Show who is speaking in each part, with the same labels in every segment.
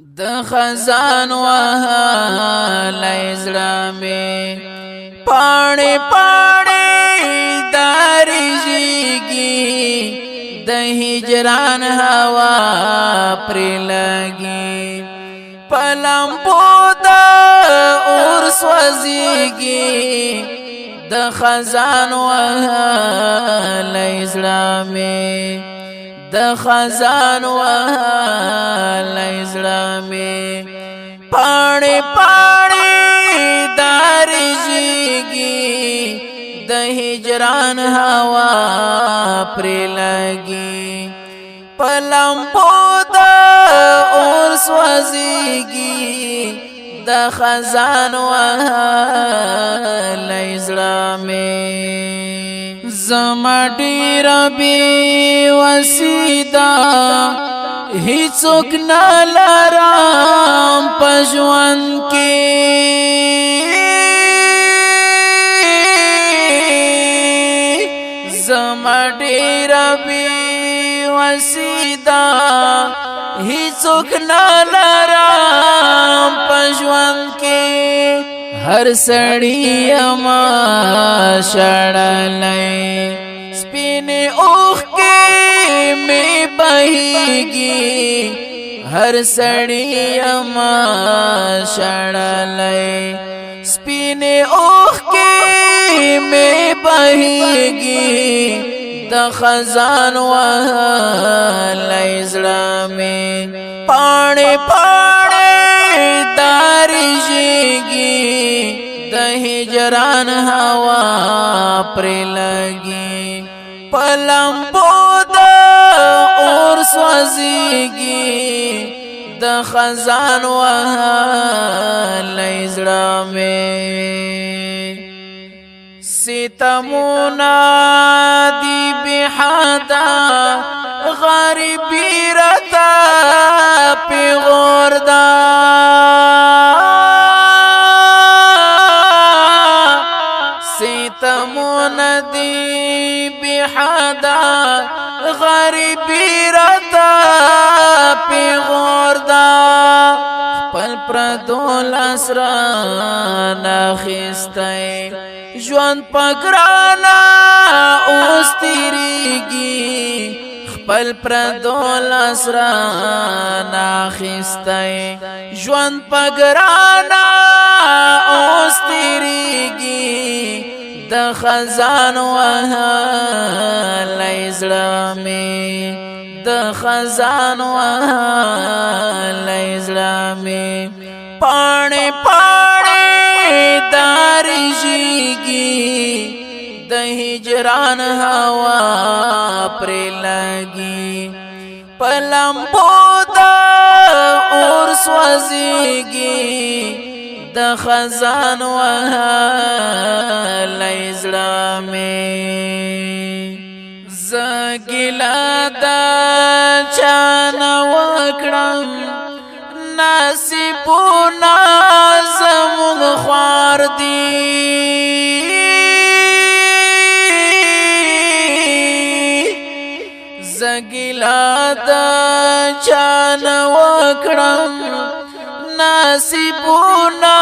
Speaker 1: د خزان وهال اسلامي پاڼې پاڼې داريږي د هجران هوا پر لګي پلمبو د اور سوځيږي د خزان وهال اسلامي د خزان وهال اسلامي پاڼې پاڼې داريږي د هجران هوا پر لګي پلمبو د اور سوځيږي د خزان وهال اسلامي زما ډیر بي وسیدا هیڅوک نه لرم پښوان کې زما ډیر بي وسیدا هیڅوک نه لرم پښوان کې هر سړی اما شړلای سپینې اوخ کې می بهيږي هر سړی اما شړلای سپینې اوخ کې می بهيږي د خزان وهال اسلامي پاڼې پاڼې داريږي د هجران هوا پر لګي پلمبو د اور سوځيږي د خزان وهال اسلامي ستمونا دی بحدا غریبی رتا پی غوردا ستمونا دی بحدا غریبی رتا پی غوردا خپل پردو لاسران اخیستی ژوند پګرانا اوس تیریږي خپل پردو لاسران اخیستی ژوند پګرانا اوس تیریږي د خزان وهال اسلامي د خزان وهال اسلامي پاڼې پاڼې داريږي د هجران هوا پر لګي پلمبو د اور سوځيږي د خزان وهال اسلامي زګلا د چانه وکړم نصیبونه زموږ خوار دي زګلا د چانه وکړم نصیبونه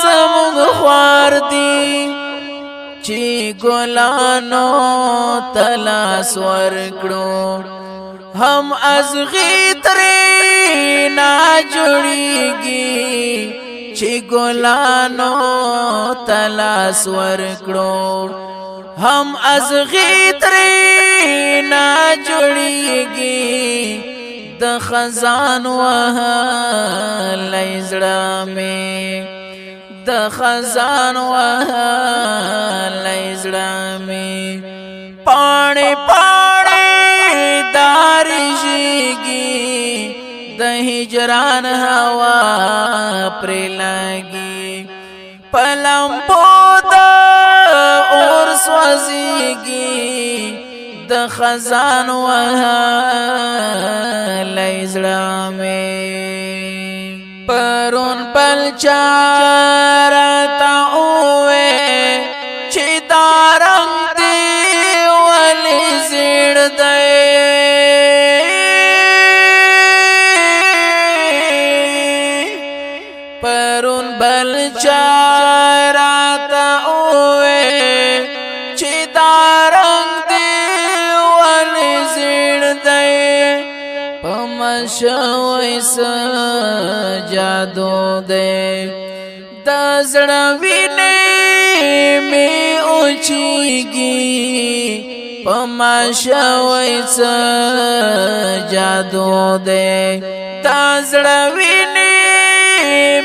Speaker 1: زموږ خوار دي چې ګلانو تلاس ورکړو هم ازغی ترې نا جوړیږي چې ګلانو تلاس ورکړو هم ازغی ترې نا جوړیږي د خزان وهال اسلامي د خزان وهال اسلامي پاڼې پاڼې داريږي د هجران هوا پر لګي پلمبو د اور سوځيږي د خزان وهال اسلامي پرون پل چارتا اوه چې دارنګ دی ولې زړ دی پرون بل چاراتا اوے چی دارنگ دی والی زیر دی پمشوی سجادو دی دزڑوینی می اوچیگی پمشوی سجادو دی دزڑوینی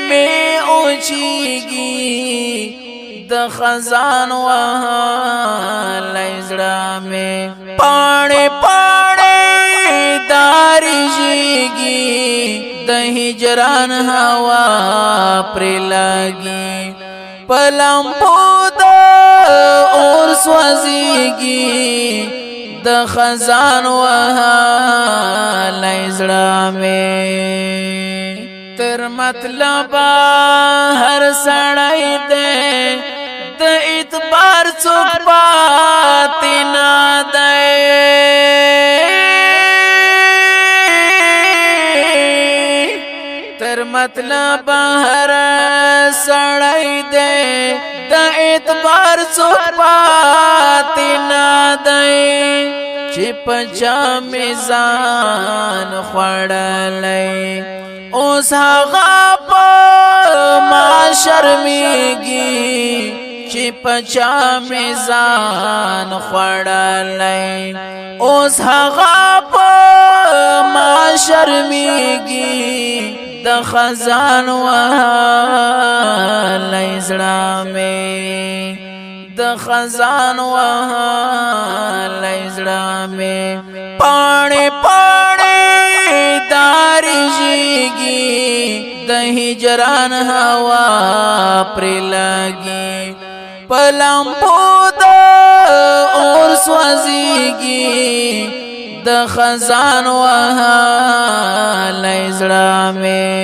Speaker 1: می اوچیگی د خزان وحالی زڑا میں پانے پانے داری جیگی د ہجران ہوا پر لگی پلمپو دا اور سوزیگی د خزان وحالی زڑا میں تر مطلب ہر سڑائی دے د اعتبار څوک پاتې نه دی تر مطلب هر سړی دی د اعتبار څوک پاتې نه دی چې په چا میزان خوړلی اوس هغه په ما شرمیږي چې پچا میزان خوړلی اوس هغه په ما شرمیږي د خزان وحالی زړه مې د خزان وحالی زړه مې پاڼې پاڼې داری جیگی د هجران هوا پر لگی پلمپو دا اور سوزیگی د خزان وحالی زړه مې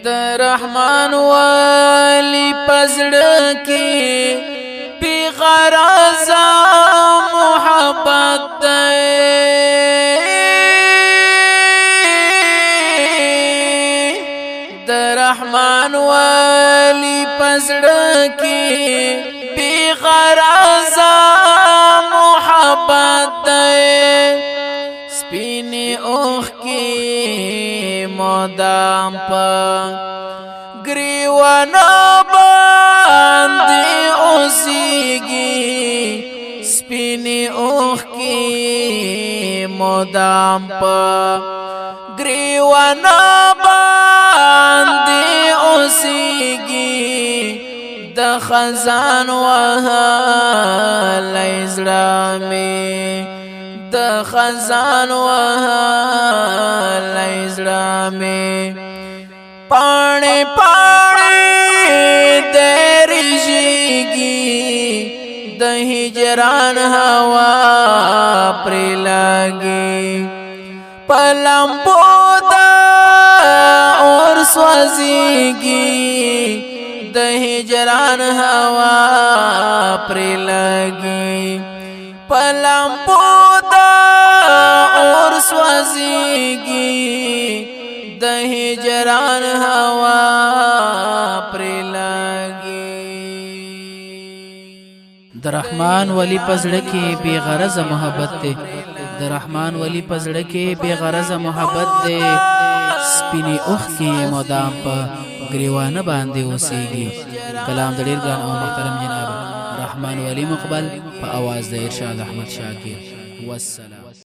Speaker 1: د رحمان والی پزړه کې بی غرضه محبت دی رحمان والی پزړه کې بی غرضه محبت دی سپینې اوښ کې مدام په ګریوانه باندې اوسېږي سپینې اوښ کې مدام په ګریوانه د خزان وحالی زړه مې د خزان وحالی زړه مې پاڼې پاڼې درېږي د هجران هوا پرې لګي په لمبو دا اور سوځيږي د هجران هوا پر لګي په لمبو دا اور سوځيږي د هجران هوا پر لګي
Speaker 2: د رحمان ولی پزړه کې بے غرض محبت ده د رحمان ولی پزړه کې بے غرض محبت ده سپینې اوښ کې مدام په ګریوانه باندې اوسېږي کلام د ډېر ګران او محترم جناب رحمان ولی مقبل په اواز د ارشاد احمد شاکر والسلام